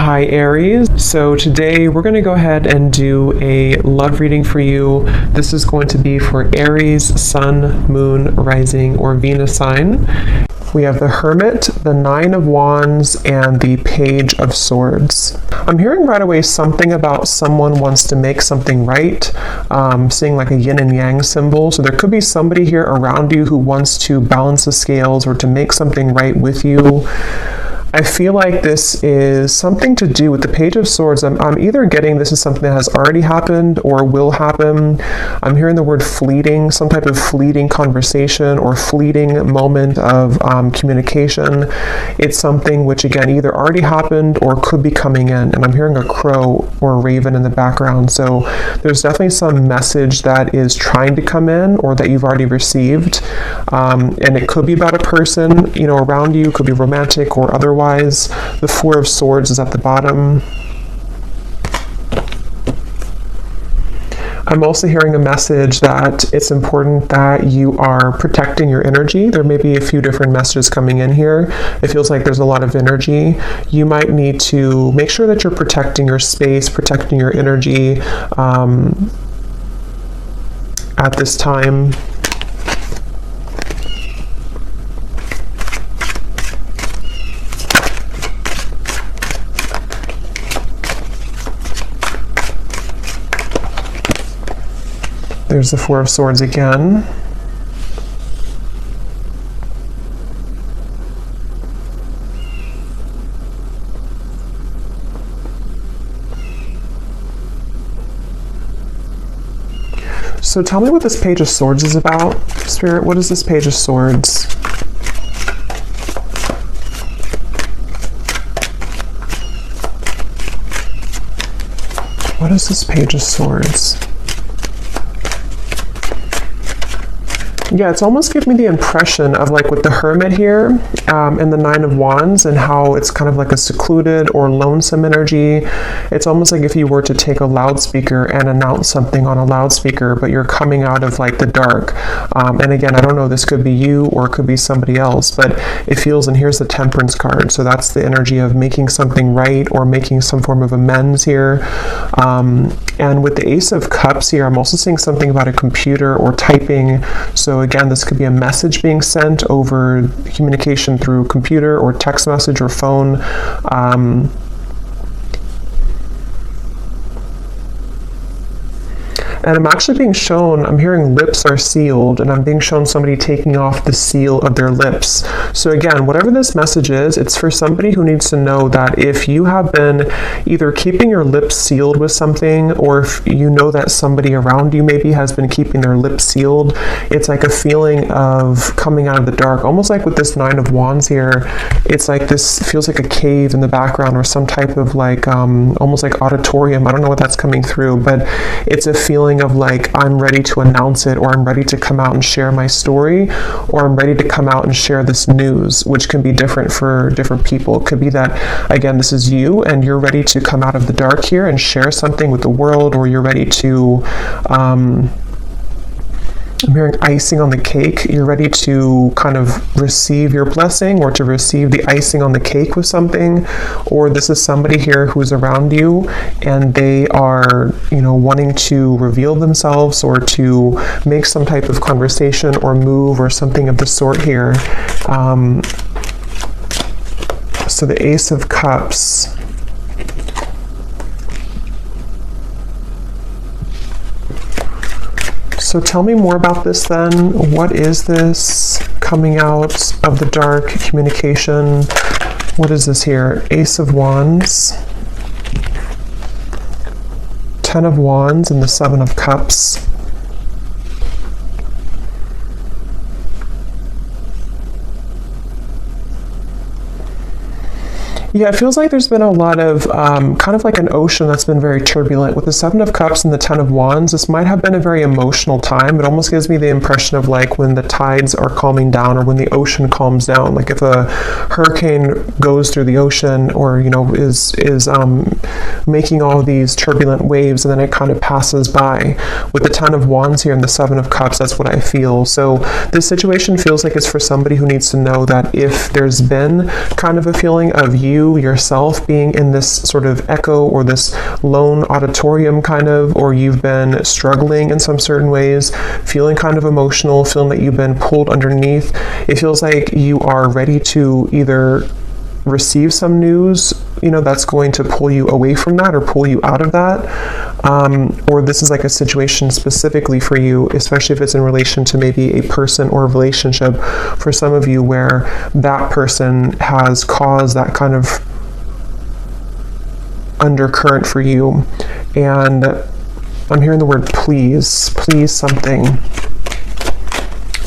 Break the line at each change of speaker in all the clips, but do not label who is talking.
Hi Aries. So today we're going to go ahead and do a love reading for you. This is going to be for Aries, Sun, Moon, Rising, or Venus sign. We have the Hermit, the Nine of Wands, and the Page of Swords. I'm hearing right away something about someone wants to make something right, seeing like a yin and yang symbol. So there could be somebody here around you who wants to balance the scales or to make something right with you. I feel like this is something to do with the Page of Swords. I'm either getting this is something that has already happened or will happen. I'm hearing the word fleeting, some type of fleeting conversation or fleeting moment of communication. It's something which, again, either already happened or could be coming in. And I'm hearing a crow or a raven in the background. So there's definitely some message that is trying to come in or that you've already received. And it could be about a person, around you. It could be romantic or otherwise. The Four of Swords is at the bottom. I'm also hearing a message that it's important that you are protecting your energy. There may be a few different messages coming in here. It feels like there's a lot of energy. You might need to make sure that you're protecting your space, protecting your energy at this time. There's the Four of Swords again. So tell me what this Page of Swords is about. Spirit, what is this Page of Swords? What is this Page of Swords? Yeah, it's almost giving me the impression of like with the Hermit here and the Nine of Wands and how it's kind of like a secluded or lonesome energy. It's almost like if you were to take a loudspeaker and announce something on a loudspeaker, but you're coming out of like the dark. And again, I don't know, this could be you or it could be somebody else, but it feels, and here's the Temperance card. So that's the energy of making something right or making some form of amends here. And with the Ace of Cups here, I'm also seeing something about a computer or typing. So again, this could be a message being sent over communication through computer or text message or phone. And I'm actually being shown, I'm hearing lips are sealed, and I'm being shown somebody taking off the seal of their lips. So again, whatever this message is, it's for somebody who needs to know that if you have been either keeping your lips sealed with something, or if you know that somebody around you maybe has been keeping their lips sealed, it's like a feeling of coming out of the dark. Almost like with this Nine of Wands here, it's like this feels like a cave in the background or some type of like, almost like auditorium. I don't know what that's coming through, but it's a feeling of like, I'm ready to announce it, or I'm ready to come out and share my story, or I'm ready to come out and share this news, which can be different for different people. It could be that, again, this is you and you're ready to come out of the dark here and share something with the world, or you're ready to, I'm hearing icing on the cake. You're ready to kind of receive your blessing or to receive the icing on the cake with something. Or this is somebody here who's around you and they are, wanting to reveal themselves or to make some type of conversation or move or something of the sort here. So the Ace of Cups. So tell me more about this then. What is this coming out of the dark communication? What is this here? Ace of Wands, Ten of Wands, and the Seven of Cups. Yeah, it feels like there's been a lot of kind of like an ocean that's been very turbulent. With the Seven of Cups and the Ten of Wands, this might have been a very emotional time. It almost gives me the impression of like when the tides are calming down or when the ocean calms down. Like if a hurricane goes through the ocean or, is making all these turbulent waves and then it kind of passes by. With the Ten of Wands here and the Seven of Cups, that's what I feel. So this situation feels like it's for somebody who needs to know that if there's been kind of a feeling of you you yourself being in this sort of echo or this lone auditorium kind of, or you've been struggling in some certain ways, feeling kind of emotional, feeling that you've been pulled underneath. It feels like you are ready to either receive some news, you know, that's going to pull you away from that or pull you out of that, or this is like a situation specifically for you, especially if it's in relation to maybe a person or a relationship for some of you, where that person has caused that kind of undercurrent for you. And I'm hearing the word please, please something,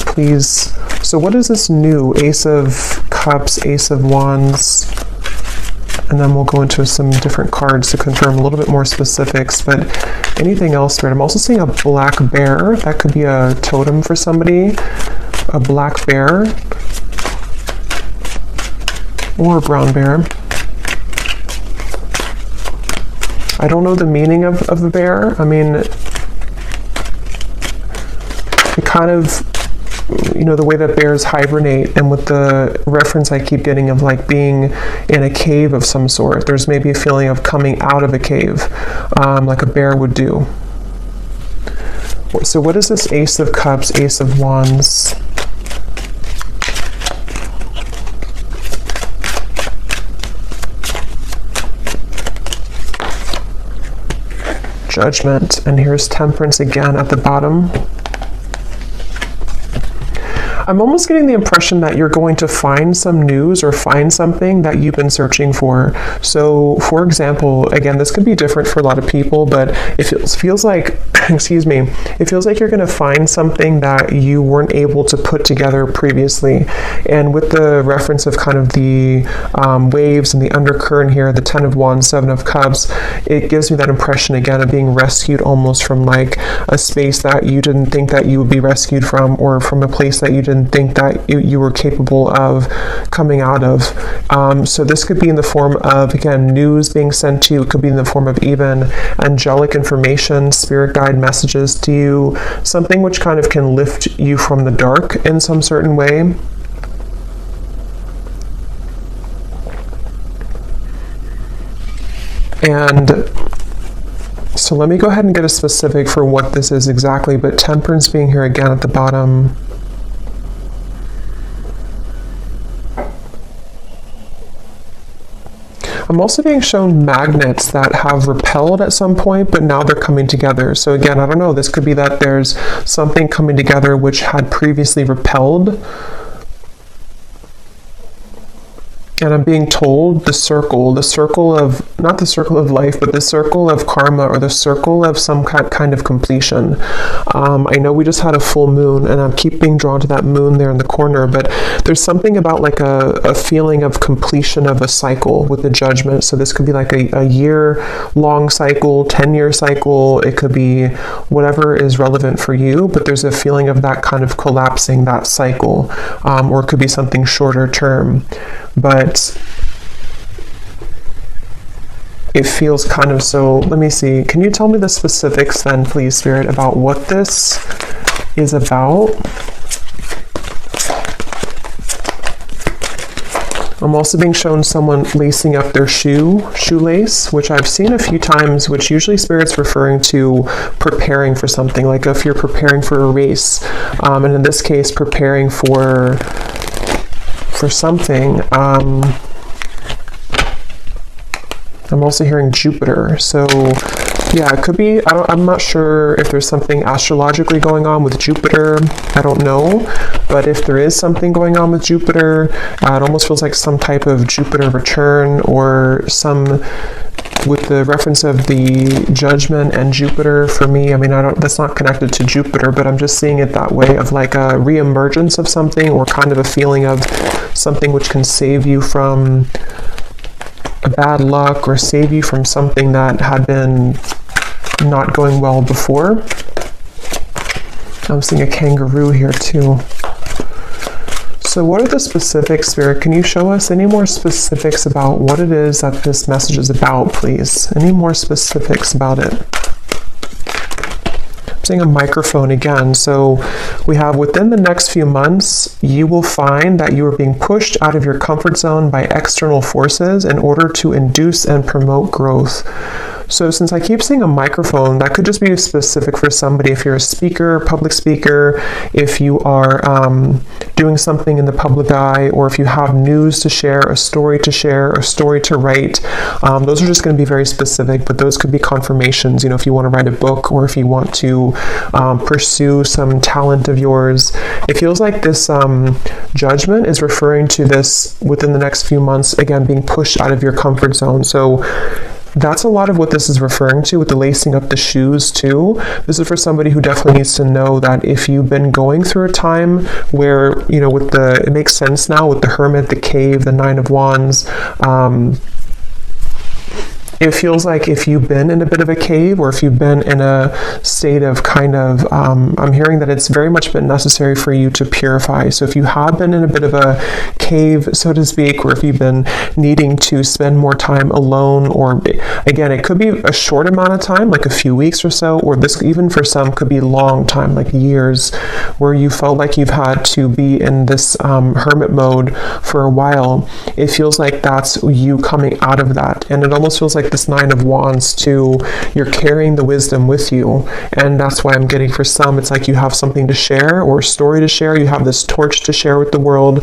please. So what is this new? Ace of Cups, Ace of Wands, and then we'll go into some different cards to confirm a little bit more specifics. But anything else, right? I'm also seeing a black bear. That could be a totem for somebody. A black bear or a brown bear. I don't know the meaning of the bear. I mean, it kind of, you know, the way that bears hibernate, and with the reference I keep getting of like being in a cave of some sort, there's maybe a feeling of coming out of a cave, like a bear would do. So what is this Ace of Cups, Ace of Wands? Judgment, and here's Temperance again at the bottom. I'm almost getting the impression that you're going to find some news or find something that you've been searching for. So, for example, again, this could be different for a lot of people, but it feels like, excuse me, it feels like you're going to find something that you weren't able to put together previously. And with the reference of kind of the waves and the undercurrent here, the 10 of Wands, 7 of Cups, it gives me that impression again of being rescued almost from like a space that you didn't think that you would be rescued from, or from a place that you didn't think that you were capable of coming out of. So this could be in the form of, again, news being sent to you. It could be in the form of even angelic information, spirit guide messages to you, something which kind of can lift you from the dark in some certain way. And so let me go ahead and get a specific for what this is exactly, but Temperance being here again at the bottom. I'm also being shown magnets that have repelled at some point, but now they're coming together. So again, I don't know, this could be that there's something coming together which had previously repelled. And I'm being told the circle of, not the circle of life, but the circle of karma, or the circle of some kind of completion. I know we just had a full moon, and I keep being drawn to that moon there in the corner, but there's something about like a feeling of completion of a cycle with the Judgment. So this could be like a year-long cycle, 10-year cycle. It could be whatever is relevant for you, but there's a feeling of that kind of collapsing, that cycle, or it could be something shorter term. But it feels kind of so, let me see, can you tell me the specifics then, please, Spirit, about what this is about? I'm also being shown someone lacing up their shoelace, which I've seen a few times, which usually Spirit's referring to preparing for something, like if you're preparing for a race, and in this case, preparing for something. I'm also hearing Jupiter. So yeah, it could be, I'm not sure if there's something astrologically going on with Jupiter. I don't know. But if there is something going on with Jupiter, it almost feels like some type of Jupiter return, or some, with the reference of the Judgment and Jupiter for me, I mean, that's not connected to Jupiter, but I'm just seeing it that way, of like a reemergence of something, or kind of a feeling of something which can save you from a bad luck, or save you from something that had been not going well before. I'm seeing a kangaroo here too. So what are the specifics, Spirit? Can you show us any more specifics about what it is that this message is about, please? Any more specifics about it? accepting a microphone again. So we have within the next few months, you will find that you are being pushed out of your comfort zone by external forces in order to induce and promote growth. So since I keep seeing a microphone, that could just be specific for somebody. If you're a speaker, public speaker, if you are doing something in the public eye, or if you have news to share, a story to write, those are just going to be very specific, but those could be confirmations, if you want to write a book, or if you want to pursue some talent of yours. It feels like this judgment is referring to this within the next few months, again, being pushed out of your comfort zone. So that's a lot of what this is referring to with the lacing up the shoes too. This is for somebody who definitely needs to know that if you've been going through a time where, with it makes sense now with the Hermit, the Cave, the Nine of Wands, it feels like if you've been in a bit of a cave, or if you've been in a state of I'm hearing that it's very much been necessary for you to purify. So if you have been in a bit of a cave, so to speak, or if you've been needing to spend more time alone, or again, it could be a short amount of time, like a few weeks or so, or this even for some could be long time, like years, where you felt like you've had to be in this hermit mode for a while. It feels like that's you coming out of that. And it almost feels like this Nine of Wands too, you're carrying the wisdom with you, and that's why I'm getting for some, it's like you have something to share or a story to share, you have this torch to share with the world,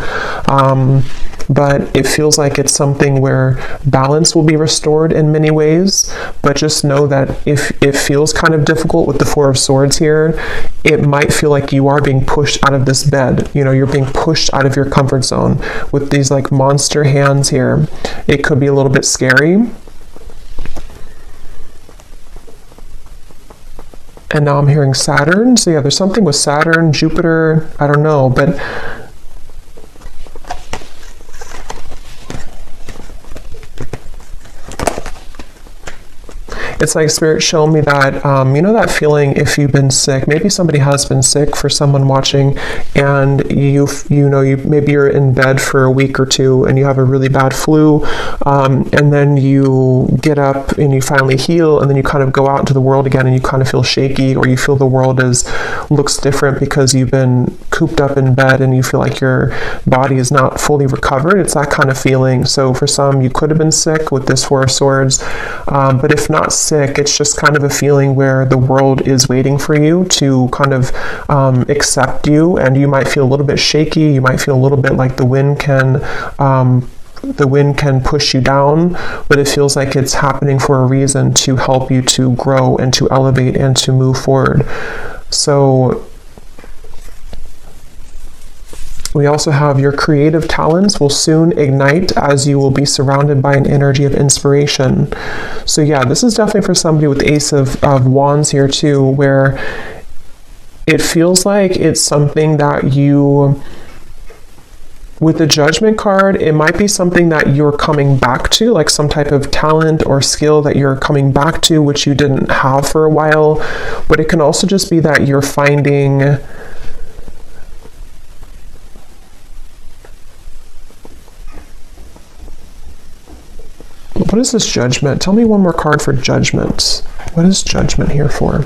but it feels like it's something where balance will be restored in many ways. But just know that if it feels kind of difficult with the Four of Swords here, it might feel like you are being pushed out of this bed, you're being pushed out of your comfort zone with these like monster hands here. It could be a little bit scary. And now I'm hearing Saturn. So yeah, there's something with Saturn, Jupiter, I don't know, but it's like Spirit showing me that, that feeling if you've been sick, maybe somebody has been sick for someone watching, and maybe you're in bed for a week or two and you have a really bad flu, and then you get up and you finally heal, and then you kind of go out into the world again and you kind of feel shaky, or you feel the world looks different because you've been cooped up in bed and you feel like your body is not fully recovered. It's that kind of feeling. So for some, you could have been sick with this Four of Swords, but if not sick, it's just kind of a feeling where the world is waiting for you to kind of accept you, and you might feel a little bit shaky. You might feel a little bit like the wind can push you down, but it feels like it's happening for a reason, to help you to grow and to elevate and to move forward. So we also have your creative talents will soon ignite as you will be surrounded by an energy of inspiration. So yeah, this is definitely for somebody with Ace of Wands here too, where it feels like it's something that you, with the Judgment card, it might be something that you're coming back to, like some type of talent or skill that you're coming back to, which you didn't have for a while. But it can also just be that you're finding, what is this Judgment? Tell me one more card for Judgment. What is Judgment here for?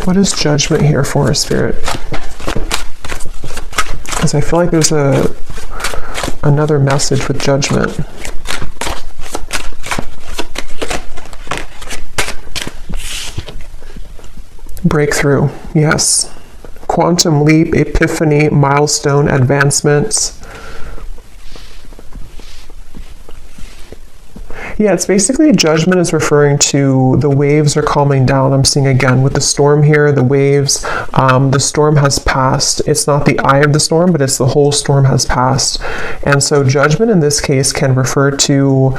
What is Judgment here for, Spirit? Because I feel like there's another message with Judgment. Breakthrough, yes. Quantum leap, epiphany, milestone, advancements. Yeah, it's basically Judgment is referring to the waves are calming down. I'm seeing again with the storm here, the waves, the storm has passed. It's not the eye of the storm, but it's the whole storm has passed. And so Judgment in this case can refer to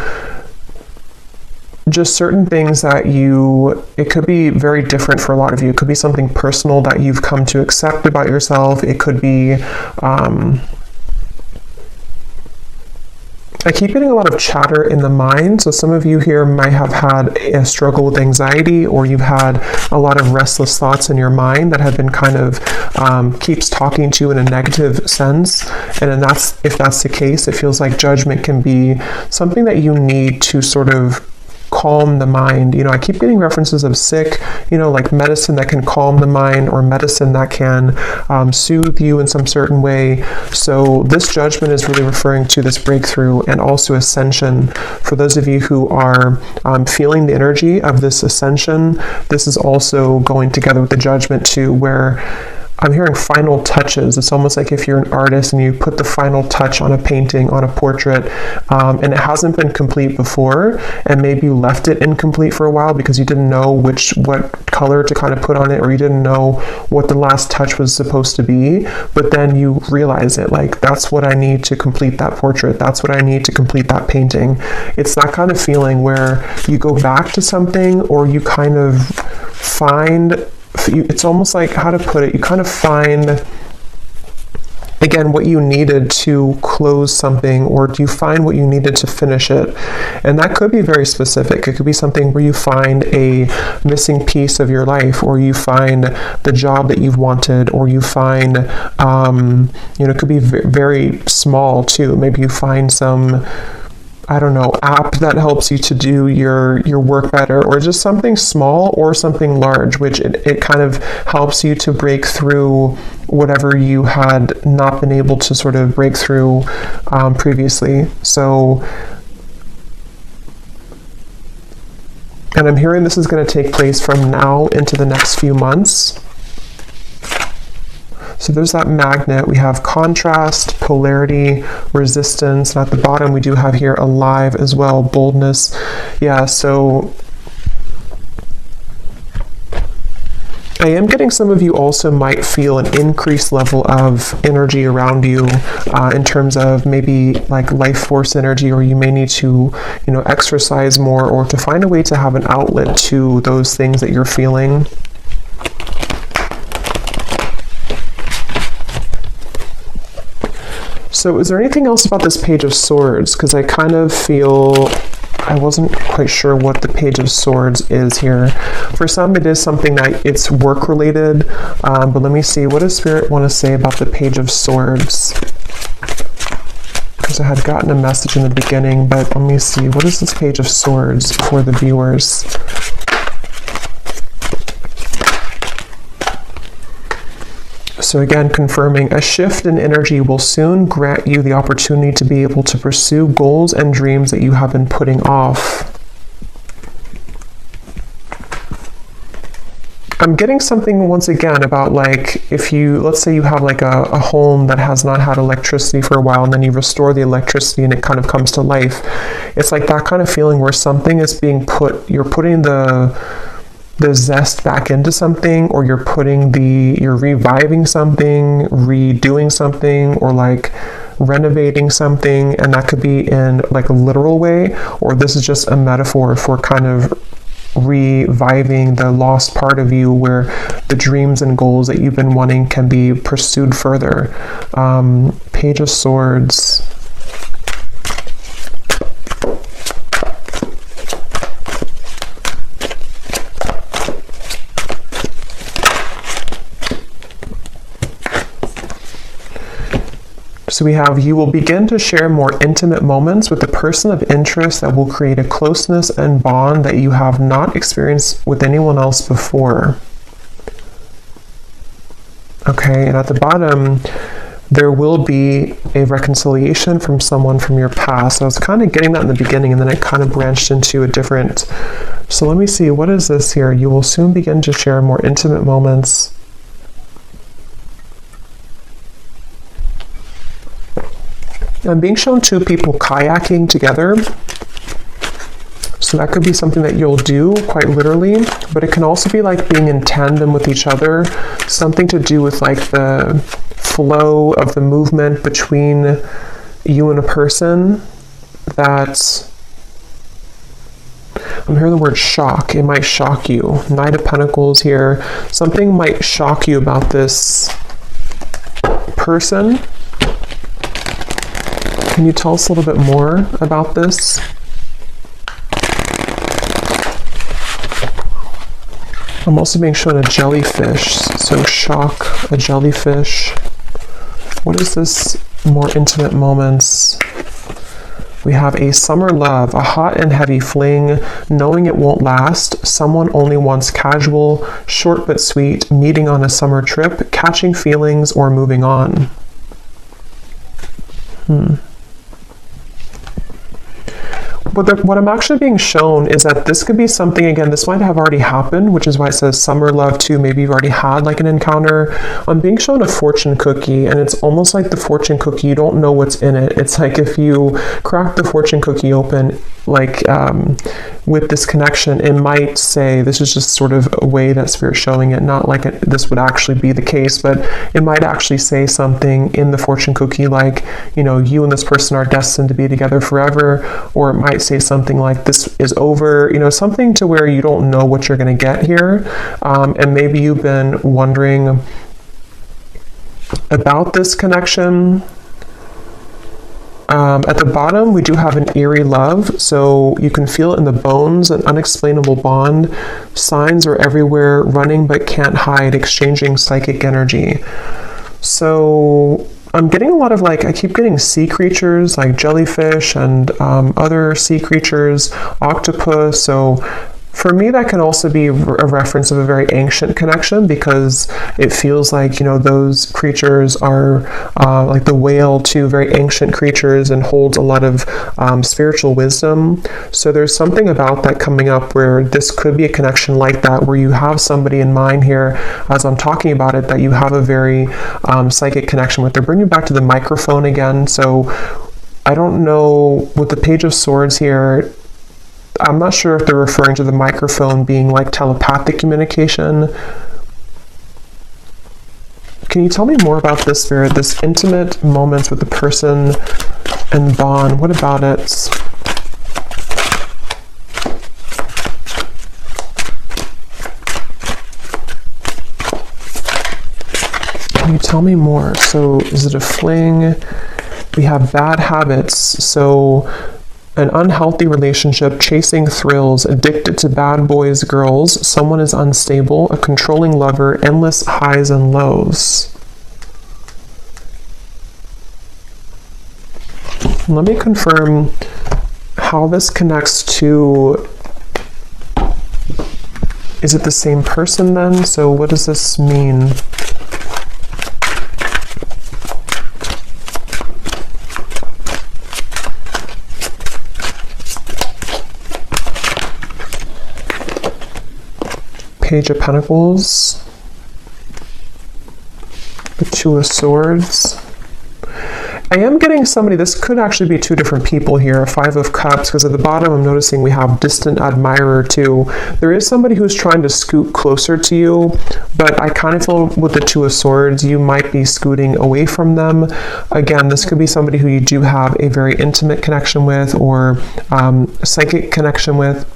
just certain things that it could be very different for a lot of you. It could be something personal that you've come to accept about yourself. It could be I keep getting a lot of chatter in the mind. So some of you here might have had a struggle with anxiety, or you've had a lot of restless thoughts in your mind that have been kind of keeps talking to you in a negative sense. And then if that's the case, it feels like judgment can be something that you need to sort of calm the mind. You know, I keep getting references of sick, you know, like medicine that can calm the mind, or medicine that can soothe you in some certain way. So this judgment is really referring to this breakthrough and also ascension. For those of you who are feeling the energy of this ascension, this is also going together with the judgment too, where I'm hearing final touches. It's almost like if you're an artist and you put the final touch on a painting, on a portrait, and it hasn't been complete before, and maybe you left it incomplete for a while because you didn't know what color to kind of put on it, or you didn't know what the last touch was supposed to be, but then you realize it, like, that's what I need to complete that portrait, that's what I need to complete that painting. It's that kind of feeling where you go back to something, or you kind of find, it's almost like, how to put it, you kind of find again what you needed to close something, or do you find what you needed to finish it? And that could be very specific. It could be something where you find a missing piece of your life, or you find the job that you've wanted, or you find it could be very small too. Maybe you find some, I don't know, app that helps you to do your work better, or just something small or something large, which it kind of helps you to break through whatever you had not been able to sort of break through previously. So, and I'm hearing this is going to take place from now into the next few months. So there's that magnet. We have contrast, polarity, resistance, and at the bottom we do have here alive as well, boldness. Yeah, so I am getting some of you also might feel an increased level of energy around you in terms of maybe like life force energy, or you may need to, exercise more, or to find a way to have an outlet to those things that you're feeling. So is there anything else about this Page of Swords? Because I kind of feel, I wasn't quite sure what the Page of Swords is here. For some, it is something that it's work related, but let me see, what does Spirit want to say about the Page of Swords? Because I had gotten a message in the beginning, but let me see, what is this Page of Swords for the viewers? So again, confirming, a shift in energy will soon grant you the opportunity to be able to pursue goals and dreams that you have been putting off. I'm getting something once again about, like, if you, let's say you have like a home that has not had electricity for a while, and then you restore the electricity and it kind of comes to life. It's like that kind of feeling where something is being you're putting the zest back into something, or you're reviving something, redoing something, or like renovating something. And that could be in like a literal way, or this is just a metaphor for kind of reviving the lost part of you, where the dreams and goals that you've been wanting can be pursued further. Page of Swords. So we have, you will begin to share more intimate moments with the person of interest that will create a closeness and bond that you have not experienced with anyone else before. Okay, and at the bottom, there will be a reconciliation from someone from your past. I was kind of getting that in the beginning, and then it kind of branched into a different. So let me see, what is this here? You will soon begin to share more intimate moments. I'm being shown two people kayaking together. So that could be something that you'll do quite literally, but it can also be like being in tandem with each other, something to do with like the flow of the movement between you and a person. That I'm hearing the word shock. It might shock you. Knight of Pentacles here. Something might shock you about this person. Can you tell us a little bit more about this? I'm also being shown a jellyfish, so shock, a jellyfish. What is this more intimate moments? We have a summer love, a hot and heavy fling, knowing it won't last. Someone only wants casual, short but sweet, meeting on a summer trip, catching feelings, or moving on. What I'm actually being shown is that this could be something, again, this might have already happened, which is why it says summer love too. Maybe you've already had like an encounter. I'm being shown a fortune cookie, and it's almost like the fortune cookie, you don't know what's in it. It's like if you crack the fortune cookie open, like with this connection, it might say, this is just sort of a way that Spirit's showing it, not like this would actually be the case, but it might actually say something in the fortune cookie like, you know, you and this person are destined to be together forever, or it might say something like this is over, you know, something to where you don't know what you're going to get here. And maybe you've been wondering about this connection. At the bottom, we do have an eerie love, so you can feel it in the bones, an unexplainable bond. Signs are everywhere, running but can't hide, exchanging psychic energy. So I'm getting a lot of I keep getting sea creatures like jellyfish and other sea creatures, octopus. So for me, that can also be a reference of a very ancient connection, because it feels like, you know, those creatures are like the whale too, very ancient creatures, and holds a lot of spiritual wisdom. So there's something about that coming up where this could be a connection like that, where you have somebody in mind here as I'm talking about it that you have a very psychic connection with. They're bringing back to the microphone again. So I don't know, with the Page of Swords here, I'm not sure if they're referring to the microphone being like telepathic communication. Can you tell me more about this, Spirit? This intimate moments with the person and bond. What about it? Can you tell me more? So is it a fling? We have bad habits. So an unhealthy relationship, chasing thrills, addicted to bad boys, girls, someone is unstable, a controlling lover, endless highs and lows. Let me confirm how this connects to, is it the same person then? So what does this mean? Page of Pentacles, the Two of Swords. I am getting somebody, this could actually be two different people here, Five of Cups, because at the bottom I'm noticing we have distant admirer too. There is somebody who's trying to scoot closer to you, but I kind of feel with the Two of Swords, you might be scooting away from them. Again, this could be somebody who you do have a very intimate connection with, or psychic connection with.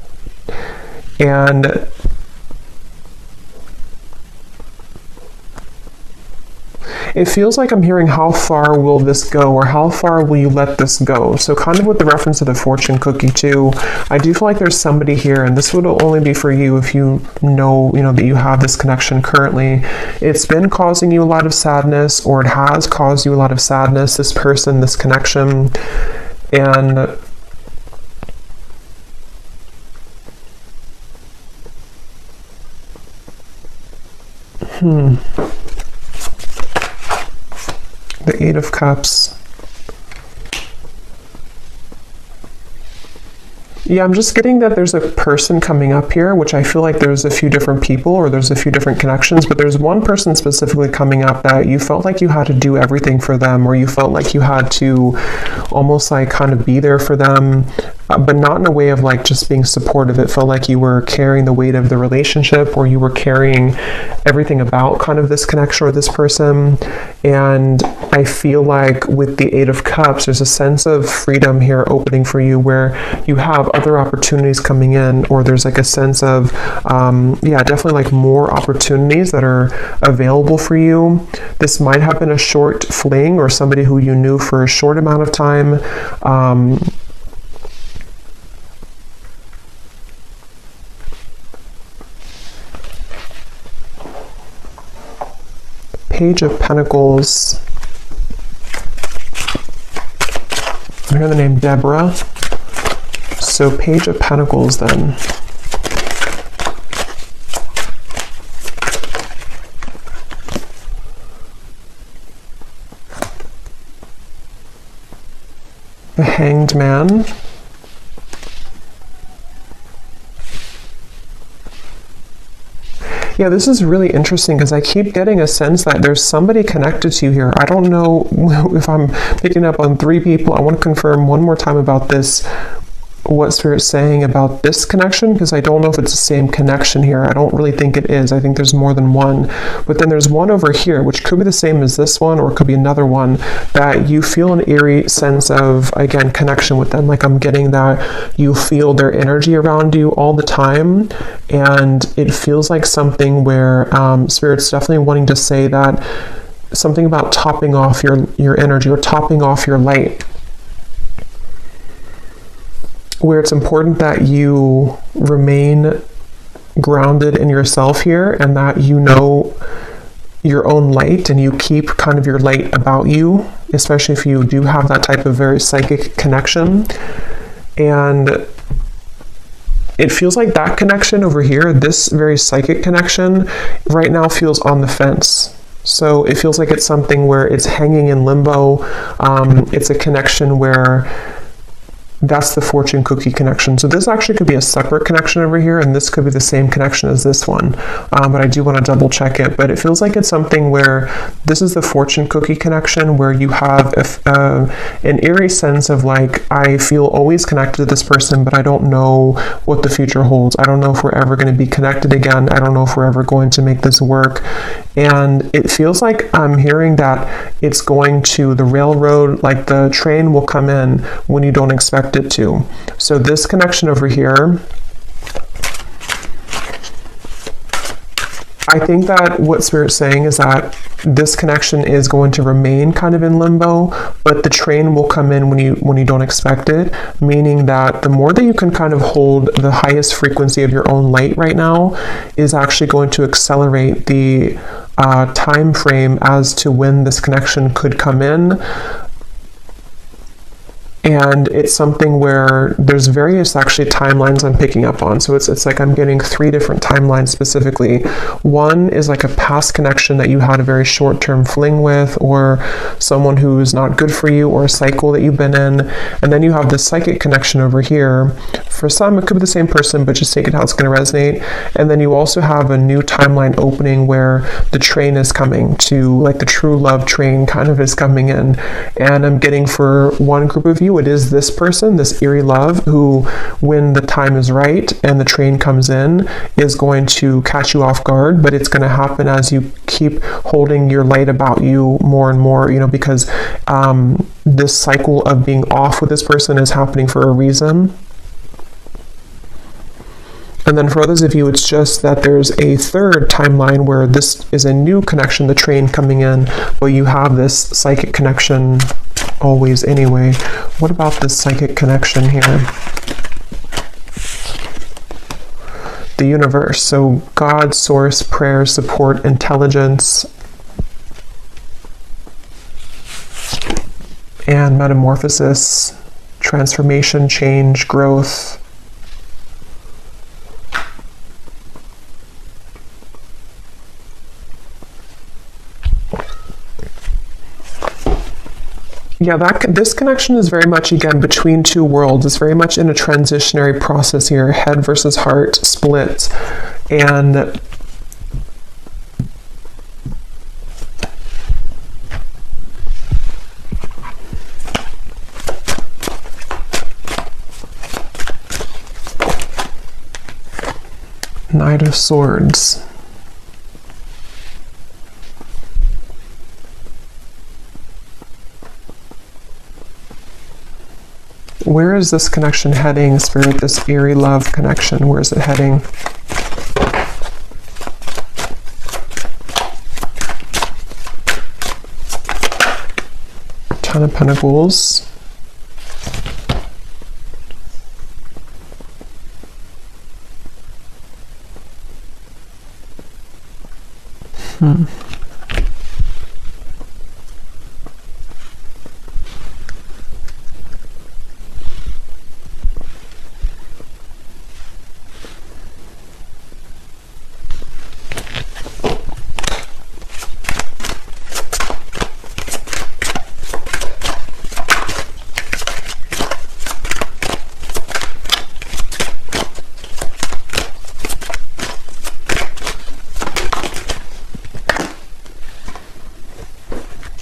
And it feels like I'm hearing, how far will this go, or how far will you let this go? So kind of with the reference to the fortune cookie too, I do feel like there's somebody here, and this would only be for you if you know that you have this connection currently. It's been causing you a lot of sadness, or it has caused you a lot of sadness, this person, this connection. And the Eight of Cups. Yeah, I'm just getting that there's a person coming up here, which I feel like there's a few different people, or there's a few different connections, but there's one person specifically coming up that you felt like you had to do everything for them, or you felt like you had to almost like kind of be there for them, but not in a way of like just being supportive. It felt like you were carrying the weight of the relationship, or you were carrying everything about kind of this connection or this person. And I feel like with the Eight of Cups, there's a sense of freedom here opening for you, where you have other opportunities coming in, or there's like a sense of, yeah, definitely like more opportunities that are available for you. This might have been a short fling, or somebody who you knew for a short amount of time. time. Page of Pentacles. I hear the name Deborah. So Page of Pentacles then. The Hanged Man. Yeah, this is really interesting because I keep getting a sense that there's somebody connected to you here. I don't know if I'm picking up on 3 people. I want to confirm one more time about this, what Spirit's saying about this connection, because I don't know if it's the same connection here. I don't really think it is. I think there's more than one. But then there's one over here, which could be the same as this one, or it could be another one, that you feel an eerie sense of, again, connection with them. Like I'm getting that you feel their energy around you all the time. And it feels like something where Spirit's definitely wanting to say that something about topping off your energy or topping off your light, where it's important that you remain grounded in yourself here and that you know your own light and you keep kind of your light about you, especially if you do have that type of very psychic connection. And it feels like that connection over here, this very psychic connection, right now feels on the fence. So it feels like it's something where it's hanging in limbo. It's a connection where that's the fortune cookie connection. So this actually could be a separate connection over here, and this could be the same connection as this one. But I do want to double check it. But it feels like it's something where this is the fortune cookie connection, where you have an eerie sense of like, I feel always connected to this person, but I don't know what the future holds. I don't know if we're ever going to be connected again. I don't know if we're ever going to make this work. And it feels like I'm hearing that it's going to the railroad, like the train will come in when you don't expect it to. So this connection over here, I think that what Spirit's saying is that this connection is going to remain kind of in limbo, but the train will come in when you don't expect it, meaning that the more that you can kind of hold the highest frequency of your own light right now is actually going to accelerate the time frame as to when this connection could come in. And it's something where there's various actually timelines I'm picking up on. So it's like I'm getting 3 different timelines specifically. One is like a past connection that you had a very short-term fling with, or someone who's not good for you, or a cycle that you've been in. And then you have this psychic connection over here. For some, it could be the same person, but just take it how it's going to resonate. And then you also have a new timeline opening where the train is coming to, like the true love train kind of is coming in. And I'm getting for one group of you, it is this person, this Aries Love, who, when the time is right and the train comes in, is going to catch you off guard, but it's going to happen as you keep holding your light about you more and more, because this cycle of being off with this person is happening for a reason. And then for others of you, it's just that there's a third timeline where this is a new connection, the train coming in, but you have this psychic connection always anyway. What about this psychic connection here? The universe. So God, source, prayer, support, intelligence, and metamorphosis, transformation, change, growth. Yeah, this connection is very much, again, between 2 worlds. It's very much in a transitionary process here, head versus heart splits. And Knight of Swords. Where is this connection heading, Spirit? This Aries Love connection, where is it heading? Ten of Pentacles.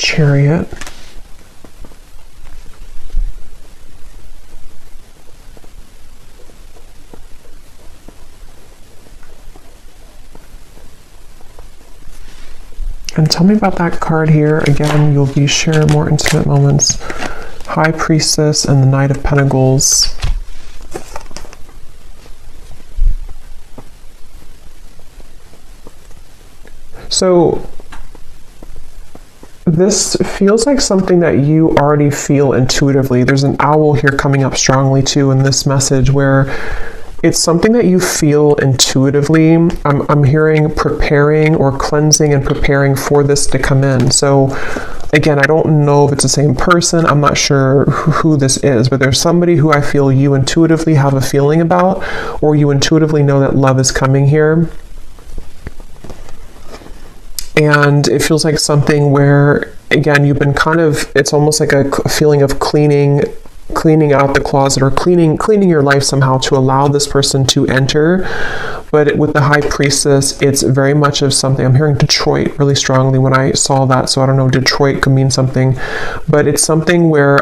Chariot. And tell me about that card here. Again, you'll be sharing more intimate moments. High Priestess and the Knight of Pentacles. So this feels like something that you already feel intuitively. There's an owl here coming up strongly too in this message, where it's something that you feel intuitively. I'm hearing preparing or cleansing and preparing for this to come in. So again, I don't know if it's the same person. I'm not sure who this is, but there's somebody who I feel you intuitively have a feeling about, or you intuitively know that love is coming here. And it feels like something where, again, you've been kind of, it's almost like a feeling of cleaning out the closet, or cleaning your life somehow to allow this person to enter. But with the High Priestess, it's very much of something. I'm hearing Detroit really strongly when I saw that. So I don't know, Detroit could mean something, but it's something where,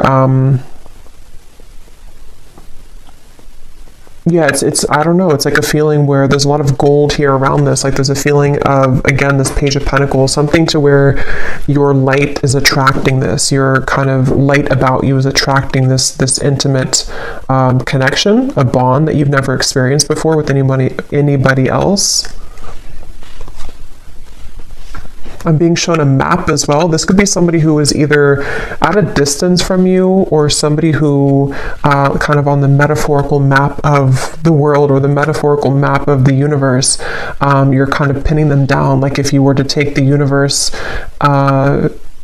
yeah, it's I don't know, it's like a feeling where there's a lot of gold here around this. Like there's a feeling of, again, this Page of Pentacles, something to where your light is attracting this. Your kind of light about you is attracting this intimate connection, a bond that you've never experienced before with anybody else. I'm being shown a map as well. This could be somebody who is either at a distance from you, or somebody who kind of on the metaphorical map of the world, or the metaphorical map of the universe. You're kind of pinning them down. Like if you were to take the universe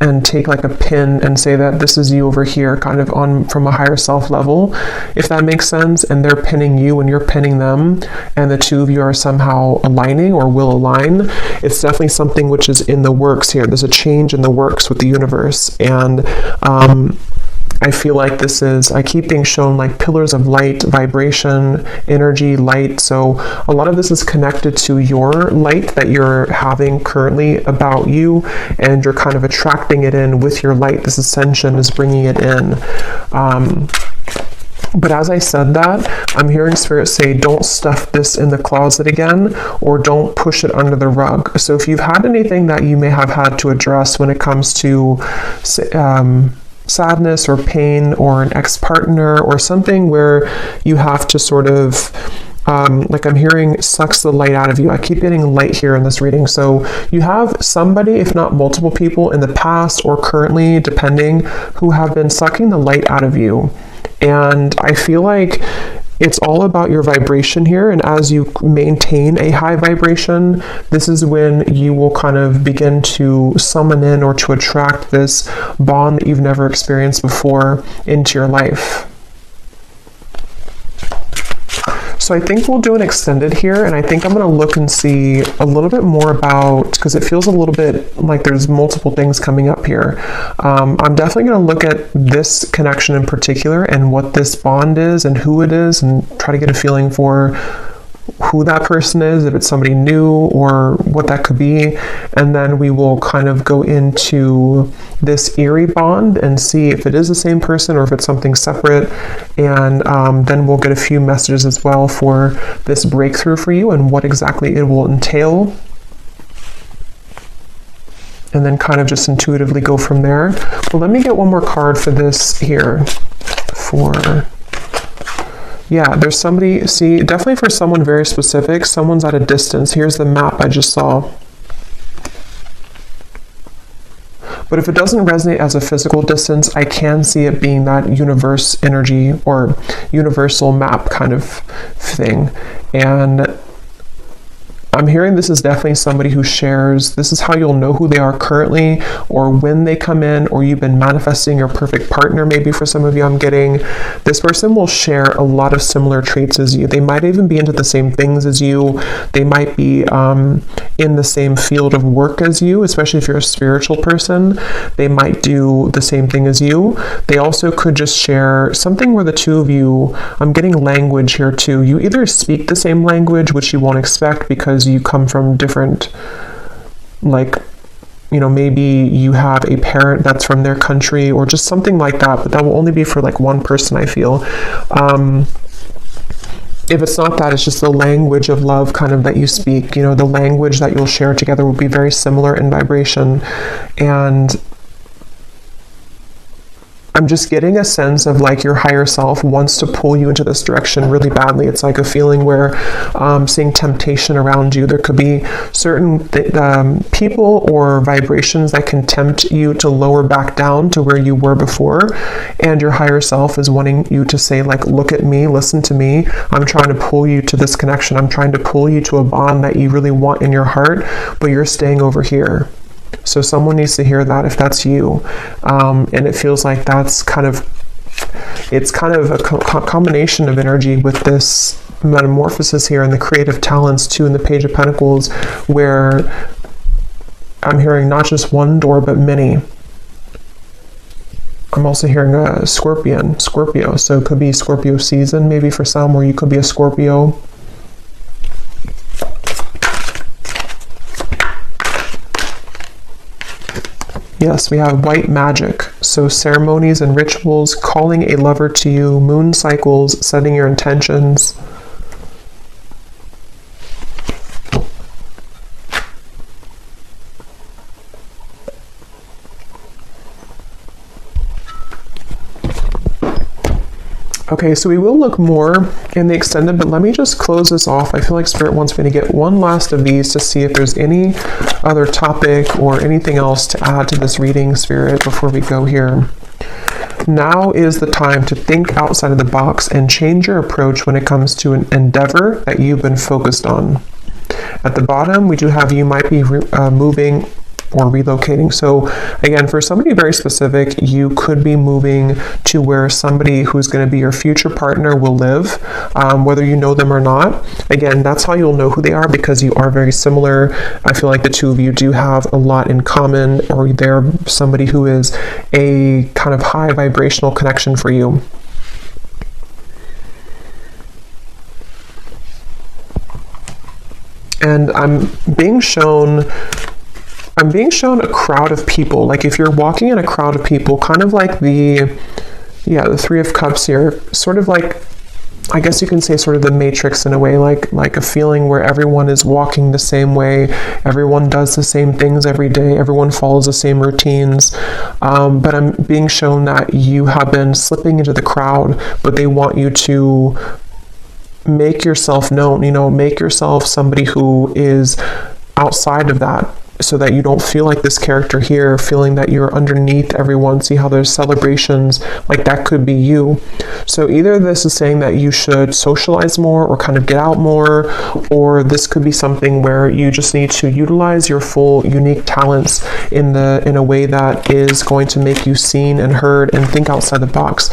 and take like a pin and say that this is you over here, kind of on from a higher self level, if that makes sense, and they're pinning you and you're pinning them, and the two of you are somehow aligning or will align. It's definitely something which is in the works here. There's a change in the works with the universe, and I feel like this is, I keep being shown like pillars of light, vibration, energy, light. So a lot of this is connected to your light that you're having currently about you, and you're kind of attracting it in with your light. This ascension is bringing it in. But as I said that, I'm hearing Spirit say, don't stuff this in the closet again, or don't push it under the rug. So if you've had anything that you may have had to address when it comes to sadness or pain, or an ex-partner, or something where you have to sort of like I'm hearing sucks the light out of you. I keep getting light here in this reading. So you have somebody, if not multiple people in the past or currently, depending, who have been sucking the light out of you. And I feel like it's all about your vibration here. And as you maintain a high vibration, this is when you will kind of begin to summon in or to attract this bond that you've never experienced before into your life. So I think we'll do an extended here, and I think I'm going to look and see a little bit more about, because it feels a little bit like there's multiple things coming up here. I'm definitely going to look at this connection in particular and what this bond is and who it is, and try to get a feeling for who that person is, if it's somebody new or what that could be. And then we will kind of go into this eerie bond and see if it is the same person or if it's something separate. And then we'll get a few messages as well for this breakthrough for you and what exactly it will entail. And then kind of just intuitively go from there. Well, let me get one more card for this here. Yeah, there's somebody, see, definitely for someone very specific, someone's at a distance. Here's the map I just saw. But if it doesn't resonate as a physical distance, I can see it being that universe energy or universal map kind of thing. And I'm hearing this is definitely somebody who shares. This is how you'll know who they are currently, or when they come in, or you've been manifesting your perfect partner. Maybe for some of you, I'm getting this person will share a lot of similar traits as you. They might even be into the same things as you. They might be in the same field of work as you, especially if you're a spiritual person. They might do the same thing as you. They also could just share something where the two of you, I'm getting language here too. You either speak the same language, which you won't expect because you come from different, like, you know, maybe you have a parent that's from their country or just something like that, but that will only be for like one person, I feel. If it's not that, it's just the language of love kind of that you speak, you know, the language that you'll share together will be very similar in vibration. And I'm just getting a sense of like your higher self wants to pull you into this direction really badly. It's like a feeling where seeing temptation around you. There could be certain people or vibrations that can tempt you to lower back down to where you were before. And your higher self is wanting you to say like, look at me, listen to me. I'm trying to pull you to this connection. I'm trying to pull you to a bond that you really want in your heart, but you're staying over here. So someone needs to hear that if that's you. And it feels like that's kind of, it's kind of a combination of energy with this metamorphosis here and the creative talents too in the Page of Pentacles, where I'm hearing not just one door, but many. I'm also hearing a Scorpio. So it could be Scorpio season maybe for some, or you could be a Scorpio. Yes, we have white magic. So ceremonies and rituals, calling a lover to you, moon cycles, setting your intentions. Okay, so we will look more in the extended, but let me just close this off. I feel like Spirit wants me to get one last of these to see if there's any other topic or anything else to add to this reading, Spirit, before we go here. Now is the time to think outside of the box and change your approach when it comes to an endeavor that you've been focused on. At the bottom, we do have you might be moving or relocating. So again, for somebody very specific, you could be moving to where somebody who's going to be your future partner will live, whether you know them or not. Again, that's how you'll know who they are, because you are very similar. I feel like the two of you do have a lot in common, or they're somebody who is a kind of high vibrational connection for you. And I'm being shown a crowd of people. Like if you're walking in a crowd of people, kind of like the Three of Cups here, sort of like, I guess you can say sort of the Matrix in a way, like a feeling where everyone is walking the same way, everyone does the same things every day, everyone follows the same routines. But I'm being shown that you have been slipping into the crowd, but they want you to make yourself known, make yourself somebody who is outside of that, so that you don't feel like this character here, feeling that you're underneath everyone. See how there's celebrations, like that could be you. So either this is saying that you should socialize more or kind of get out more, or this could be something where you just need to utilize your full unique talents in a way that is going to make you seen and heard and think outside the box.